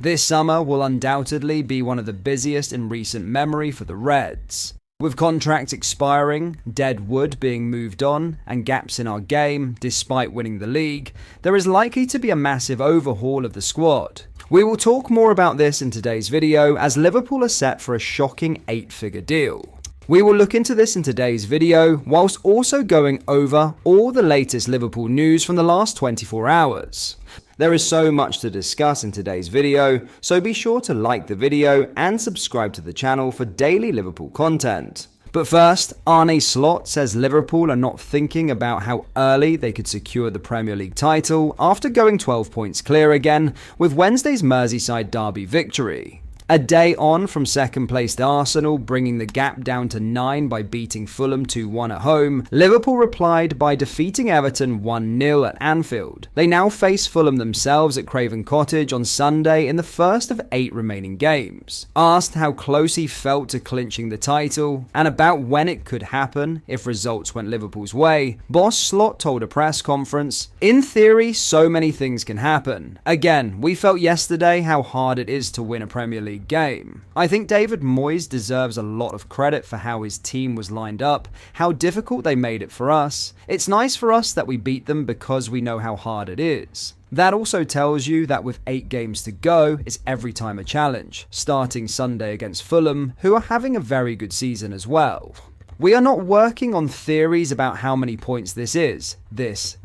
This summer will undoubtedly be one of the busiest in recent memory for the Reds. With contracts expiring, dead wood being moved on, and gaps in our game despite winning the league, there is likely to be a massive overhaul of the squad. We will talk more about this in today's video, as Liverpool are set for a shocking 8-figure deal. We will look into this in today's video, whilst also going over all the latest Liverpool news from the last 24 hours. There is so much to discuss in today's video, so be sure to like the video and subscribe to the channel for daily Liverpool content. But first, Arne Slot says Liverpool are not thinking about how early they could secure the Premier League title after going 12 points clear again with Wednesday's Merseyside derby victory. A day on from second-placed Arsenal bringing the gap down to 9 by beating Fulham 2-1 at home, Liverpool replied by defeating Everton 1-0 at Anfield. They now face Fulham themselves at Craven Cottage on Sunday in the first of 8 remaining games. Asked how close he felt to clinching the title and about when it could happen if results went Liverpool's way, Boss Slot told a press conference, "In theory, so many things can happen. Again, we felt yesterday how hard it is to win a Premier League game. I think David Moyes deserves a lot of credit for how his team was lined up, how difficult they made it for us. It's nice for us that we beat them because we know how hard it is." That also tells you that with 8 games to go, it's every time a challenge, starting Sunday against Fulham, who are having a very good season as well. We are not working on theories about how many points this is. This.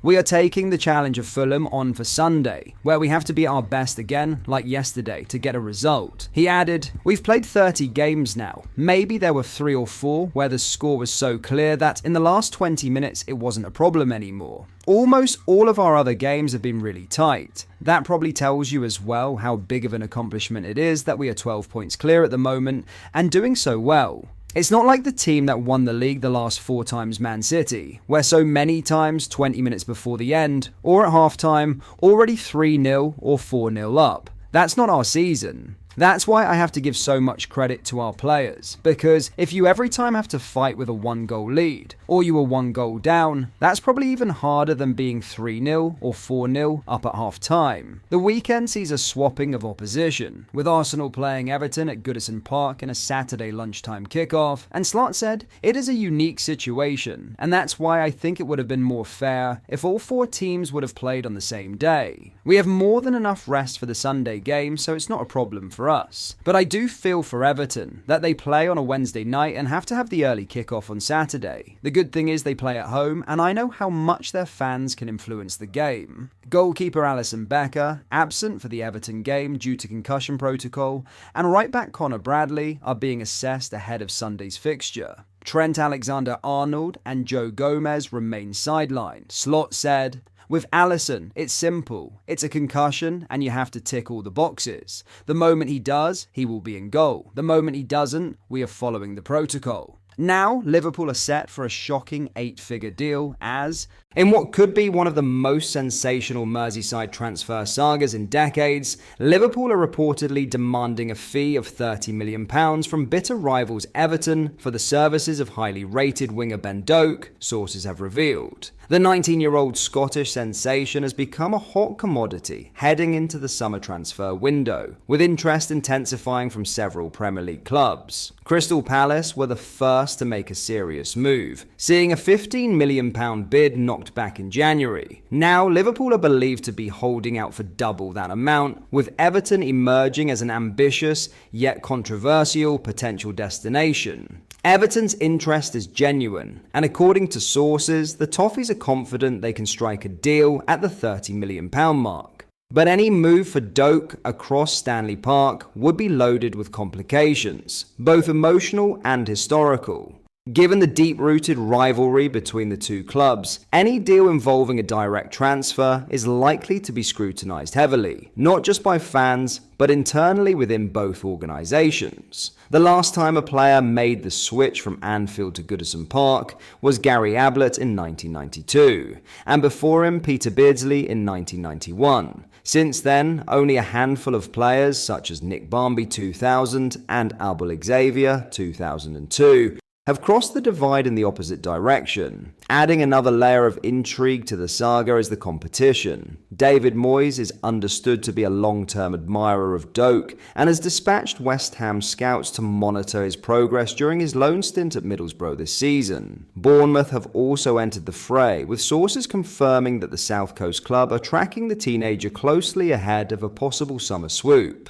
We are taking the challenge of Fulham on for Sunday, where we have to be our best again, like yesterday, to get a result. He added, "We've played 30 games now. Maybe there were 3 or 4 where the score was so clear that in the last 20 minutes it wasn't a problem anymore. Almost all of our other games have been really tight. That probably tells you as well how big of an accomplishment it is that we are 12 points clear at the moment and doing so well. It's not like the team that won the league the last 4 times, Man City, where so many times 20 minutes before the end, or at halftime, already 3-0 or 4-0 up. That's not our season. That's why I have to give so much credit to our players, because if you every time have to fight with a 1-goal lead, or you are 1 goal down, that's probably even harder than being 3-0 or 4-0 up at half time. The weekend sees a swapping of opposition, with Arsenal playing Everton at Goodison Park in a Saturday lunchtime kickoff, and Slot said it is a unique situation, and that's why I think it would have been more fair if all 4 teams would have played on the same day. We have more than enough rest for the Sunday game, so it's not a problem for us. But I do feel for Everton that they play on a Wednesday night and have to have the early kickoff on Saturday. The good thing is they play at home, and I know how much their fans can influence the game. Goalkeeper Alisson Becker, absent for the Everton game due to concussion protocol, and right back Connor Bradley are being assessed ahead of Sunday's fixture. Trent Alexander-Arnold and Joe Gomez remain sidelined. Slot said, "With Alisson, it's simple. It's a concussion and you have to tick all the boxes. The moment he does, he will be in goal. The moment he doesn't, we are following the protocol." Now, Liverpool are set for a shocking 8-figure deal as, in what could be one of the most sensational Merseyside transfer sagas in decades, Liverpool are reportedly demanding a fee of £30 million from bitter rivals Everton for the services of highly rated winger Ben Doak, sources have revealed. The 19-year-old Scottish sensation has become a hot commodity heading into the summer transfer window, with interest intensifying from several Premier League clubs. Crystal Palace were the first to make a serious move, seeing a £15 million bid knocked back in January. Now, Liverpool are believed to be holding out for double that amount, with Everton emerging as an ambitious yet controversial potential destination. Everton's interest is genuine, and according to sources, the Toffees are confident they can strike a deal at the £30 million mark. But any move for Doak across Stanley Park would be loaded with complications, both emotional and historical. Given the deep-rooted rivalry between the two clubs, any deal involving a direct transfer is likely to be scrutinised heavily, not just by fans, but internally within both organisations. The last time a player made the switch from Anfield to Goodison Park was Gary Ablett in 1992, and before him Peter Beardsley in 1991. Since then, only a handful of players such as Nick Barmby 2000 and Albert Xavier 2002 have crossed the divide in the opposite direction. Adding another layer of intrigue to the saga is the competition. David Moyes is understood to be a long-term admirer of Doak and has dispatched West Ham scouts to monitor his progress during his loan stint at Middlesbrough this season. Bournemouth have also entered the fray, with sources confirming that the South Coast club are tracking the teenager closely ahead of a possible summer swoop.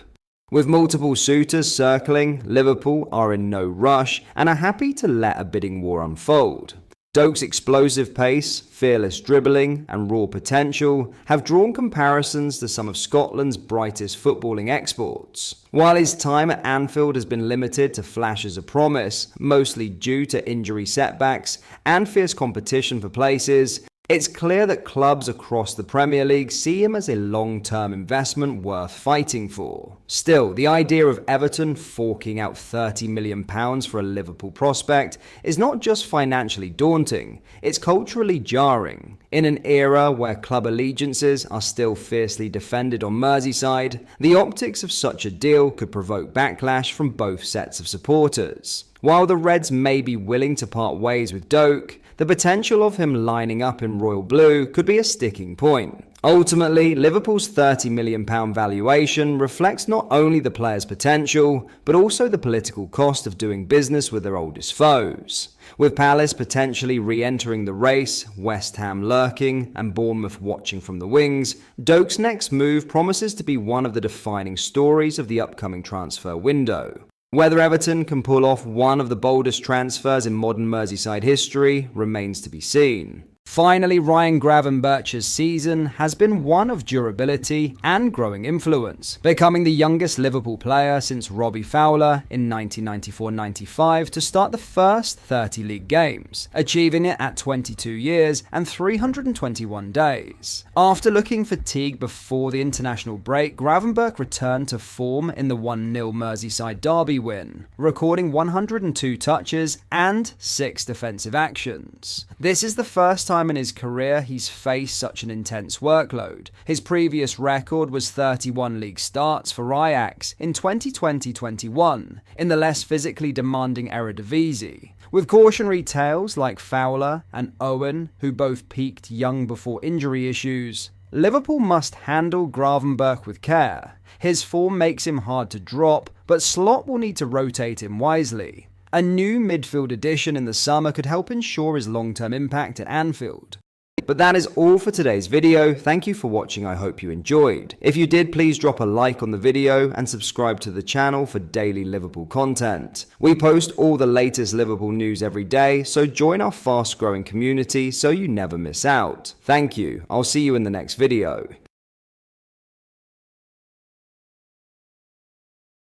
With multiple suitors circling, Liverpool are in no rush and are happy to let a bidding war unfold. Doak's explosive pace, fearless dribbling, and raw potential have drawn comparisons to some of Scotland's brightest footballing exports. While his time at Anfield has been limited to flashes of promise, mostly due to injury setbacks and fierce competition for places, it's clear that clubs across the Premier League see him as a long-term investment worth fighting for. Still, the idea of Everton forking out £30 million for a Liverpool prospect is not just financially daunting, it's culturally jarring. In an era where club allegiances are still fiercely defended on Merseyside, the optics of such a deal could provoke backlash from both sets of supporters. While the Reds may be willing to part ways with Doak, the potential of him lining up in royal blue could be a sticking point. Ultimately, Liverpool's £30 million valuation reflects not only the player's potential, but also the political cost of doing business with their oldest foes. With Palace potentially re-entering the race, West Ham lurking, and Bournemouth watching from the wings, Doak's next move promises to be one of the defining stories of the upcoming transfer window. Whether Everton can pull off one of the boldest transfers in modern Merseyside history remains to be seen. Finally, Ryan Gravenberch's season has been one of durability and growing influence, becoming the youngest Liverpool player since Robbie Fowler in 1994-95 to start the first 30 league games, achieving it at 22 years and 321 days. After looking fatigued before the international break, Gravenberch returned to form in the 1-0 Merseyside derby win, recording 102 touches and 6 defensive actions. This is the first time in his career he's faced such an intense workload. His previous record was 31 league starts for Ajax in 2020-21 in the less physically demanding Eredivisie. With cautionary tales like Fowler and Owen, who both peaked young before injury issues, Liverpool must handle Gravenberch with care. His form makes him hard to drop, but Slot will need to rotate him wisely. A new midfield addition in the summer could help ensure his long-term impact at Anfield. But that is all for today's video. Thank you for watching. I hope you enjoyed. If you did, please drop a like on the video and subscribe to the channel for daily Liverpool content. We post all the latest Liverpool news every day, so join our fast-growing community so you never miss out. Thank you. I'll see you in the next video.